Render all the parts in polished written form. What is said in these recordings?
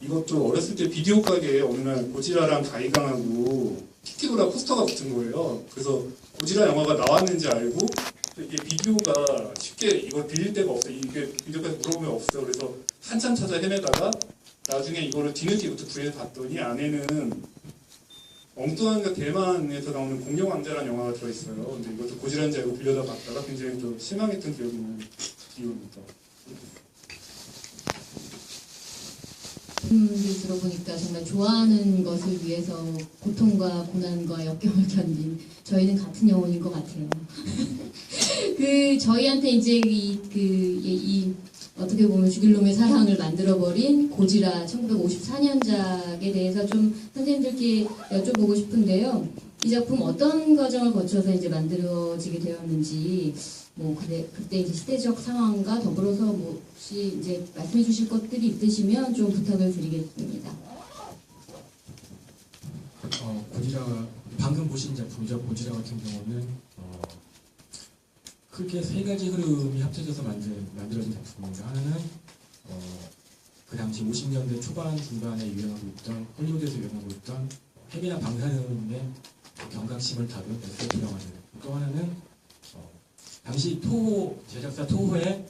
이것도 어렸을 때 비디오 가게에 어느 날 고지라랑 가이강하고 키키로라 포스터가 붙은 거예요. 그래서 고지라 영화가 나왔는지 알고 이게 비디오가 쉽게 이걸 빌릴 데가 없어요. 이게 비디오까지 물어보면 없어요. 그래서 한참 찾아 헤매다가 나중에 이거를 뒤늦게부터 구해서 봤더니 안에는 엉뚱한 그 대만에서 나오는 공룡왕자라는 영화가 들어있어요. 근데 이것도 고지라인지 알고 빌려다 봤다가 굉장히 좀 실망했던 기억이 있는 비디오입니다. 들어보니까 정말 좋아하는 것을 위해서 고통과 고난과 역경을 견딘 저희는 같은 영혼인 것 같아요. 저희한테 이제 이 어떻게 보면 죽일 놈의 사랑을 만들어버린 고지라 1954년작에 대해서 좀 선생님들께 여쭤보고 싶은데요. 이 작품 어떤 과정을 거쳐서 이제 만들어지게 되었는지, 그때 이제 시대적 상황과 더불어서 혹시 이제 말씀해 주실 것들이 있으시면 좀 부탁을 드리겠습니다. 고지라, 방금 보신 작품이죠. 고지라 같은 경우는 크게 세 가지 흐름이 합쳐져서 만들어진 작품입니다. 하나는 그 당시 50년대 초반 중반에 유행하고 있던, 헐리우드에서 유행하고 있던 핵이나 방사능의 경각심을 다룬 SF 영화들. 또 하나는 당시 제작사 토호의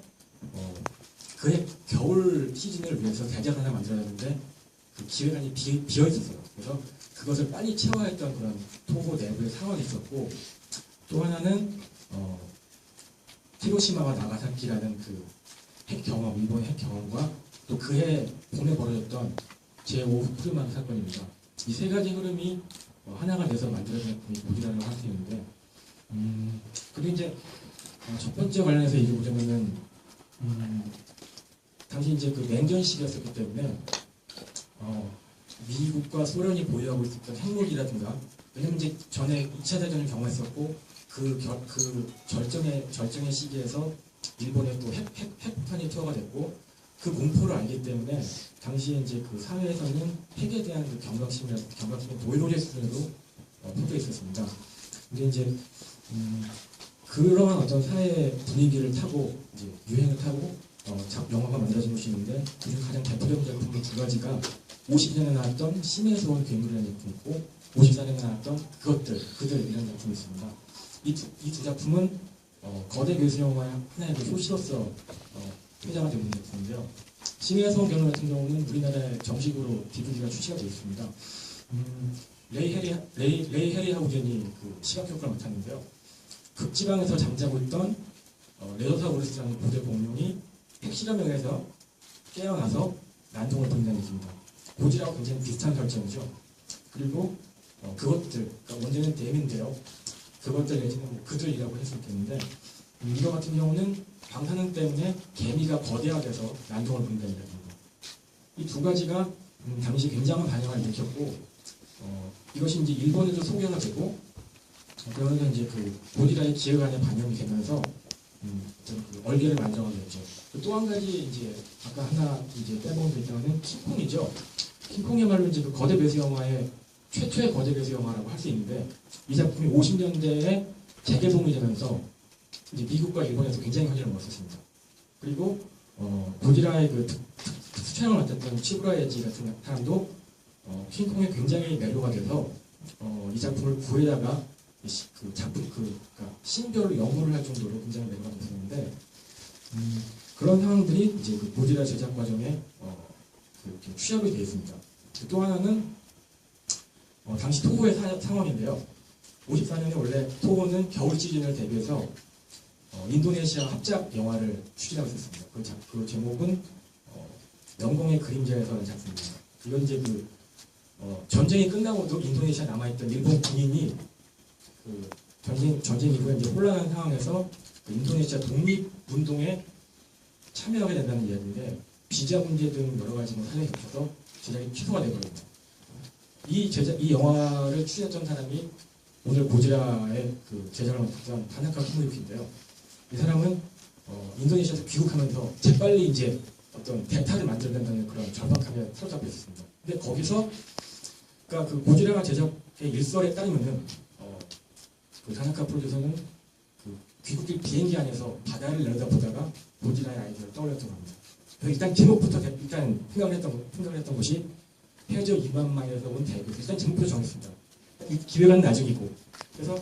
그해 겨울 시즌을 위해서 대작을 하나 만들었는데 그 기획안이 비어 있었어요. 그래서 그것을 빨리 채워야 했던 그런 토호 내부의 상황이 있었고, 또 하나는 히로시마와 나가사키라는 그 핵 경험, 일본의 핵 경험과 또 그해 봄에 벌어졌던 제5 푸르마르 사건입니다. 이 세 가지 흐름이 하나가 돼서 만들어진 작품이 고지라라고 할 수 있는데, 그리고 이제 첫 번째 관련해서 얘기해 보자면은 당시 이제 그 냉전 시기였었기 때문에 미국과 소련이 보유하고 있었던 핵무기라든가, 왜냐면 이제 전에 2차 대전을 경험했었고 그 절정의 시기에서 일본에 또 핵폭탄이 투하가 됐고 그 공포를 알기 때문에 당시에 이제 그 사회에서는 핵에 대한 그 경각심이 도일로제 수준으로 퍼져 있었습니다. 근데 이제 그러한 어떤 사회 분위기를 타고 이제 유행을 타고 영화가 만들어진 것이 있는데, 그중 가장 대표적인 작품이 두 가지가 50년에 나왔던 심해의 소원 괴물이라는 작품이 있고 54년에 나왔던 그들이라는 작품이 있습니다. 이 두 작품은 거대 괴수 영화 하나의 그 효시로서 회자가 되는 작품인데요. 심해의 소원 괴물 같은 경우는 우리나라에 정식으로 DVD가 출시가 되어 있습니다. 레이 해리 하우젠이 그 시각 효과를 맡았는데요. 극지방에서 잠자고 있던 레도사우루스라는 고대 공룡이 핵실험에 의해서 깨어나서 난동을 부린다는 얘기입니다. 고지라와 굉장히 비슷한 설정이죠. 그리고 그것들, 그러니까 원제는 댐인데요. 그것들 내지는 그들이라고 할 수 있겠는데, 이거 같은 경우는 방사능 때문에 개미가 거대화돼서 난동을 부린다는 얘기입니다. 이 두 가지가 당시 굉장한 반향을 일으켰고, 이것이 이제 일본에도 소개가 되고, 그러면서 이제 그 고지라의 기획안에 반영이 되면서 그 얼개를 만들어가게 됐죠. 또 한 가지 이제 아까 하나 이제 빼먹은 게 있다면 킹콩이죠. 킹콩이야말로 이제 그 거대 배수 영화의 최초의 거대 배수 영화라고 할 수 있는데, 이 작품이 50년대에 재개봉이 되면서 이제 미국과 일본에서 굉장히 화제를 모았었습니다. 그리고 고지라의 그 특수 촬영을 맡았던 치부라 에지 같은 사람도 킹콩에 굉장히 매료가 돼서 이 작품을 구해다가 그러니까 신별로 연구를 할 정도로 굉장히 매료가 됐었는데, 그런 상황들이 이제 그 고지라 제작 과정에 취합이 되어 있습니다. 또 하나는 당시 토호의 상황인데요. 54년에 원래 토호는 겨울 시즌을 대비해서 인도네시아 합작 영화를 추진하고 있었습니다. 그 제목은 영공의 그림자에서라는 작품입니다. 이건 이제 전쟁이 끝나고도 인도네시아 남아있던 일본 군인이 그 전쟁 이후에 이제 혼란한 상황에서 그 인도네시아 독립운동에 참여하게 된다는 이야기인데, 비자 문제 등 여러 가지 사정이 겹쳐서 제작이 취소가 되어버립니다. 이 영화를 추진했던 사람이 오늘 고지라의 그 제작을 맡았던 타나카 토모유키인데요. 이 사람은 인도네시아에서 귀국하면서 재빨리 이제 어떤 대타를 만들어야 된다는 그런 절박함에 사로잡혀 있었습니다. 근데 거기서 그러니까 그 고지라 제작의 일설에 따르면은 그 타나카 프로듀서는 그 귀국길 비행기 안에서 바다를 내려다보다가 고지라의 아이디어를 떠올렸다고 합니다. 그래서 일단 제목부터 일단 생각을 했던 것이 해저 2만 마일에서 온 대구. 일단 제목부터 정했습니다. 이 기획안은 나중이고. 그래서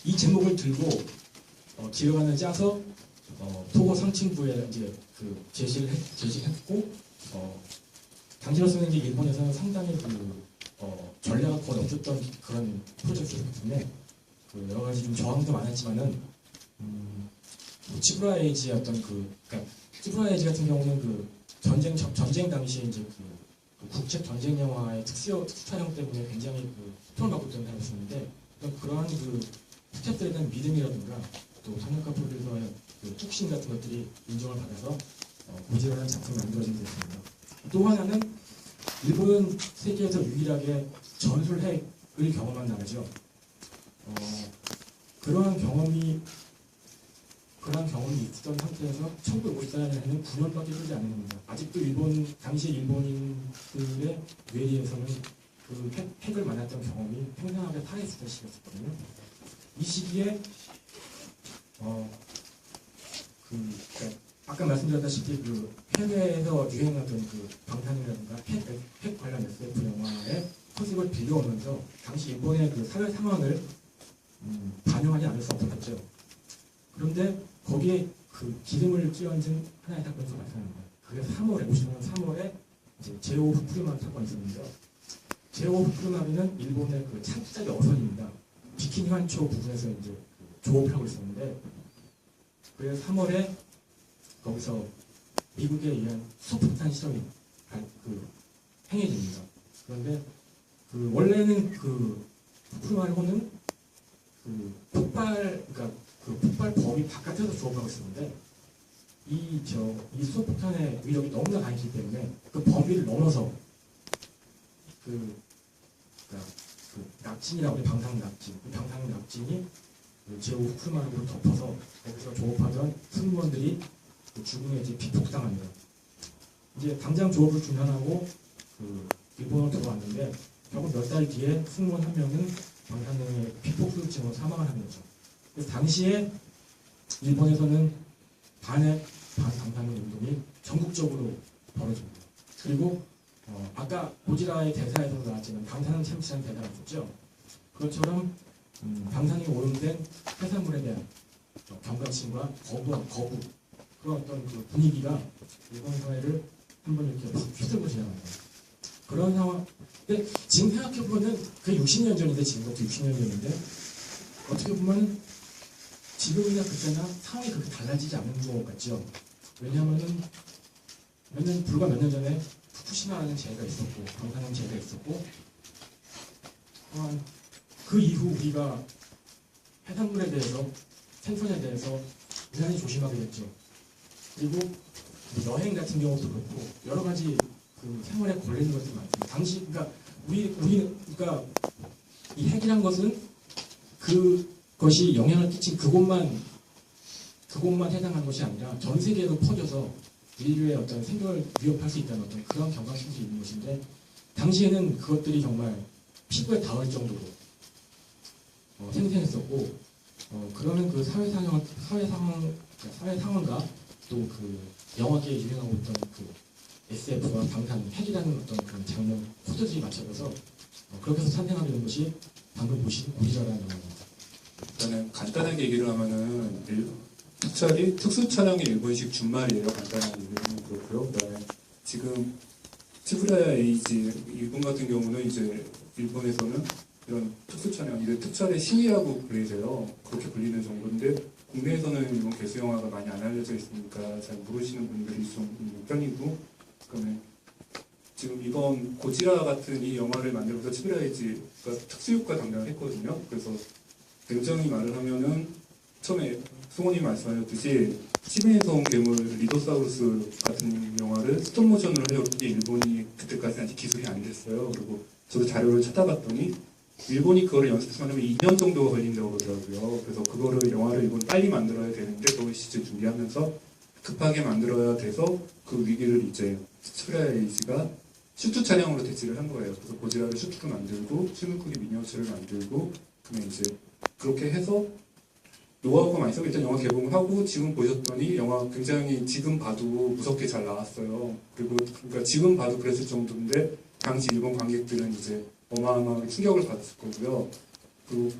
이 제목을 들고 기획안을 짜서 토고 상층부에 이제 그 제시했고 당시로서는 이제 일본에서는 상당히 전례가 거의 없었던 그런 프로젝트이기 때문에 그 여러 가지 좀 저항도 많았지만은 치부라 에이지의 어떤 그러니까 치부라 에이지 같은 경우는 그 전쟁 당시에 이제 그 국책 전쟁 영화의 특수 촬영 때문에 굉장히 그 호평을 받고 있던 사람이었는데 그러한 그 스태프들에 대한 믿음이라든가 또 상영가 프로듀서의 그 뚝심 같은 것들이 인정을 받아서 고지라는 작품이 만들어지게 됐습니다. 또 하나는 일본은 세계에서 유일하게 전술핵을 경험한 나라죠. 그러한 경험이 있었던 상태에서 1954년에는 9년밖에 흐르지 않은 겁니다. 아직도 당시 일본인들의 뇌리에서는 그 핵을 만났던 경험이 팽팽하게 살아있었던 시기였거든요. 이 시기에 그러니까 아까 말씀드렸다시피 그 해외에서 유행하던 그 방탄이라든가 핵 관련 SF 영화의 컨셉을 빌려오면서 당시 일본의 그 사회 상황을 반영하지 않을 수 없었죠. 그런데 거기에 그 기름을 끼얹은 하나의 사건이 발생합니다. 그게 50년 3월에 이제 제오 후쿠시마 사건이 있었는데요. 제오 후쿠시마는 일본의 그 차기작의 어선입니다. 비키니 환초 부근에서 이제 조업을 하고 있었는데 그래서 3월에 거기서 미국에 의한 수소폭탄 실험이 행해집니다. 그런데 그 원래는 그 후쿠시마호는 그 폭발 범위 바깥에서 조업하고 있었는데 이 수소폭탄의 위력이 너무나 강했기 때문에 그 범위를 넘어서 그 낙진이라고 해요. 방사능 낙진이 그 제오 후쿠시마를 덮어서 거기서 조업하던 승무원들이 그 죽음에 이제 피폭당합니다. 이제 당장 조업을 중단하고 그 일본으로 들어왔는데 결국 몇 달 뒤에 승무원 한 명은 방사능의 피폭수증으로 사망을 하는 거죠. 그래서 당시에 일본에서는 반핵 반방사능 운동이 전국적으로 벌어집니다. 그리고 아까 고지라의 대사에서 나왔지만 방사능 참치라는 대사가 있었죠. 그것처럼 방사능이 오염된 해산물에 대한 경각심과 거부 그런 어떤 그 분위기가 일본 사회를 한번 이렇게 휘둘러 지나갑니다. 그런 상황. 근데 지금 생각해보면 그게 60년 전인데 지금부터 60년 전인데 어떻게 보면 지금이나 그때나 상황이 그렇게 달라지지 않은 것 같죠. 왜냐하면은 불과 몇 년 전에 후쿠시마라는 재해가 있었고 방사능 재해가 있었고 그 이후 우리가 해산물에 대해서 생선에 대해서 유난히 조심하게 됐죠. 그리고 여행 같은 경우도 그렇고 여러 가지 그 생활에 걸리는 것들이 많습니다. 당시 그러니까 그러니까 이 핵이란 것은 그것이 영향을 끼친 그곳만 해당하는 것이 아니라 전 세계로 퍼져서 인류의 어떤 생존을 위협할 수 있다는 어떤 그런 경각심이 있는 것인데 당시에는 그것들이 정말 피부에 닿을 정도로 생생했었고 그러면 그 사회 상황과 또 그 영화계에 유행하고 있던 그 SF와 방탄, 핵이라는 어떤 그런 장르 코드들이 맞춰져서 그렇게 해서 탄생하게 된 것이 방금 보신 고지라라는 영화입니다. 일단은 간단하게 얘기를 하면은 특수 촬영의 일본식 준말이에요. 간단하게 얘기하면 그렇고요. 그다음에 지금 치부라 에이지 일본 같은 경우는 이제 일본에서는 이런 특수 촬영, 이를 특촬의 신이라고 불리세요. 그렇게 불리는 정도인데 국내에서는 이런 개수 영화가 많이 안 알려져 있으니까 잘 모르시는 분들이 좀 있는 편이고, 그다음에 지금 이번 고지라 같은 이 영화를 만들면서 치부라 에이지가 특수효과 담당을 했거든요. 그래서 냉정히 말을 하면은 처음에 송원님이 말씀하셨듯이 치매에서 온 괴물 리도사우루스 같은 영화를 스톱모션으로 해요. 그게 일본이 그때까지는 아직 기술이 안 됐어요. 그리고 저도 자료를 찾아봤더니 일본이 그거를 연습하려면 2년 정도가 걸린다고 그러더라고요. 그래서 그거를 영화를 일본이 빨리 만들어야 되는데 그 시즌 준비하면서 급하게 만들어야 돼서 그 위기를 이제 치부라 에이지가 슈트 촬영으로 대치를 한 거예요. 그래서 고지라를 슈트로 만들고 실물크기 미니어처를 만들고 그러면 이제 그렇게 해서 노하우가 많이 있어서 일단 영화 개봉을 하고 지금 보셨더니 영화 굉장히 지금 봐도 무섭게 잘 나왔어요. 그리고 그러니까 지금 봐도 그랬을 정도인데 당시 일본 관객들은 이제 어마어마하게 충격을 받았을 거고요. 그리고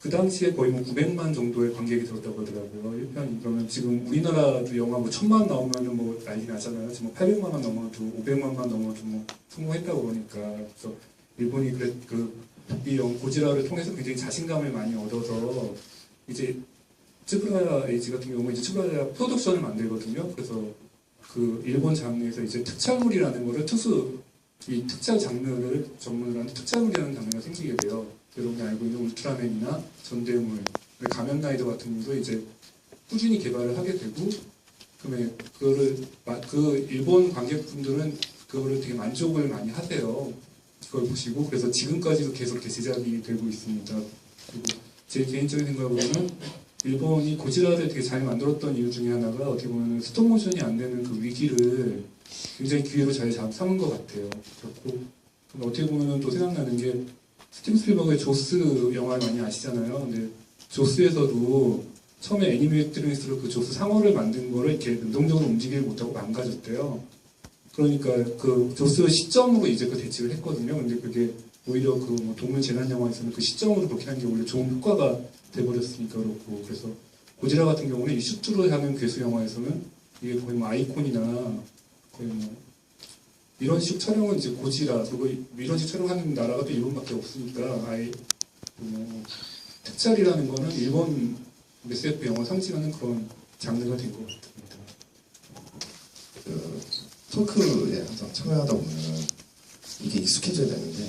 그 당시에 거의 뭐 900만 정도의 관객이 들었다고 하더라고요. 1편이. 그러면 지금 우리나라도 영화 뭐 1000만 나오면은 뭐 난리 나잖아요. 지금 뭐 800만만 넘어도 500만만 넘어도 뭐 성공했다고 그러니까. 그래서 일본이 이 고지라를 통해서 굉장히 자신감을 많이 얻어서 이제 츠브라 에이지 같은 경우는 이제 츠브라 프로덕션을 만들거든요. 그래서 그 일본 장르에서 이제 특촬물이라는 거를 이 특촬 장르를 전문으로 하는 특촬물이라는 장르가 생기게 돼요. 여러분이 알고 있는 울트라맨이나 전대물, 가면라이더 같은 것도 이제 꾸준히 개발을 하게 되고, 그다음에 그 일본 관객분들은 그거를 되게 만족을 많이 하세요. 그걸 보시고 그래서 지금까지도 계속 제작이 되고 있습니다. 그리고 제 개인적인 생각으로는 일본이 고지라를 되게 잘 만들었던 이유 중에 하나가 어떻게 보면 스톱모션이 안 되는 그 위기를 굉장히 기회로 잘 삼은 것 같아요. 그렇고 어떻게 보면 또 생각나는 게 스티븐 스필버그의 조스 영화를 많이 아시잖아요. 근데 조스에서도 처음에 애니메이트로서 그 조스 상어를 만든 거를 이렇게 능동적으로 움직이지 못하고 망가졌대요. 그러니까 그 조스 시점으로 이제 그 대책을 했거든요. 근데 그게 오히려 그 뭐 동물 재난 영화에서는 그 시점으로 그렇게 하는 게 오히려 좋은 효과가 돼버렸으니까 그렇고, 그래서 고지라 같은 경우는 이 슈트로 하는 괴수 영화에서는 이게 거의 뭐 아이콘이나 거의 뭐 이런 식 촬영은 이제 고지라, 그리고 이런 식 촬영하는 나라가 또 일본밖에 없으니까 아예 뭐 특촬이라는 거는 일본 SF 영화 상징하는 그런 장르가 된 것 같습니다. 그 토크에 항상 참여하다 보면 이게 익숙해져야 되는데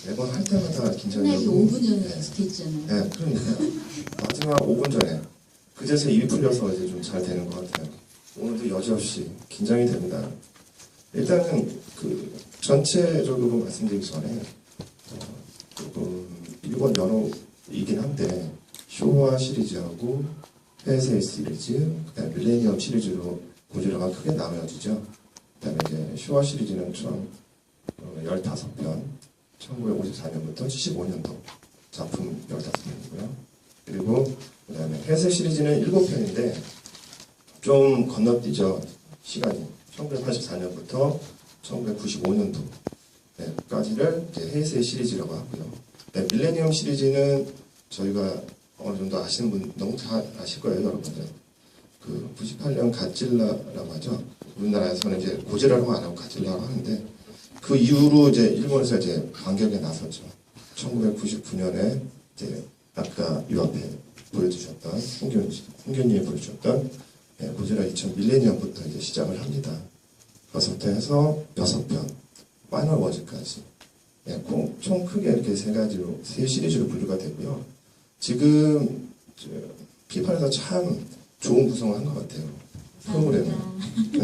매번 할 때마다 긴장이 끝나기 되고 5분 전에 네. 스케치잖아요. 네, 그러니까 마지막 5분 전에 그제서 입이 풀려서 이제 좀 잘 되는 것 같아요. 오늘도 여지없이 긴장이 됩니다. 일단은 그 전체적으로 말씀드리기 전에 일본 연호이긴 한데 쇼와 시리즈하고 헤이세이 시리즈, 그다음에 밀레니엄 시리즈로 고지라가 크게 나눠지죠. 그다음에 이제 쇼와 시리즈는 총 15편, 1954년부터 75년도 작품 15편이고요. 그리고 그다음에 헤이세이 시리즈는 7편인데 좀 건너뛰죠. 시간이 1984년부터 1995년도까지를 헤이세이 시리즈라고 하고요. 네, 밀레니엄 시리즈는 저희가 어느 정도 아시는 분 너무 다 아실 거예요, 여러분들. 그 98년 갓질라라고 하죠. 우리나라에서는 이제 고지라라고 안 하고 갓질라라고 하는데 그 이후로 이제 일본에서 이제 반격에 나섰죠. 1999년에 이제 아까 이 앞에 보여주셨던 홍균님이 보여주셨던 고지라 2000 밀레니엄부터 이제 시작을 합니다. 6편에서 6편, 파이널 워즈까지. 총 크게 이렇게 세 시리즈로 분류가 되고요. 지금 피판에서 참 좋은 구성을 한 것 같아요. 프로그램을.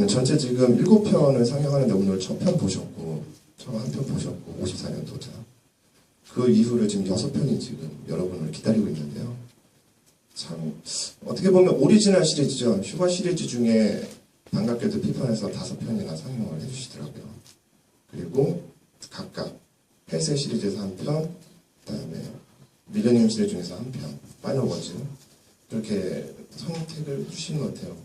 전체 지금 7편을 상영하는데 오늘 첫 편 보셨고, 처음 한 편 보셨고, 54년도자. 그 이후로 지금 6편이 지금 여러분을 기다리고 있는데요. 참, 어떻게 보면 오리지널 시리즈죠. 휴가 시리즈 중에 반갑게도 피판에서 5편이나 상영을 해주시더라고요. 그리고 각각 헤이세이 시리즈에서 한 편, 그다음에 밀레니엄 시리즈 중에서 한 편, 파이널 워즈, 그렇게 선택을 해주시는 것 같아요.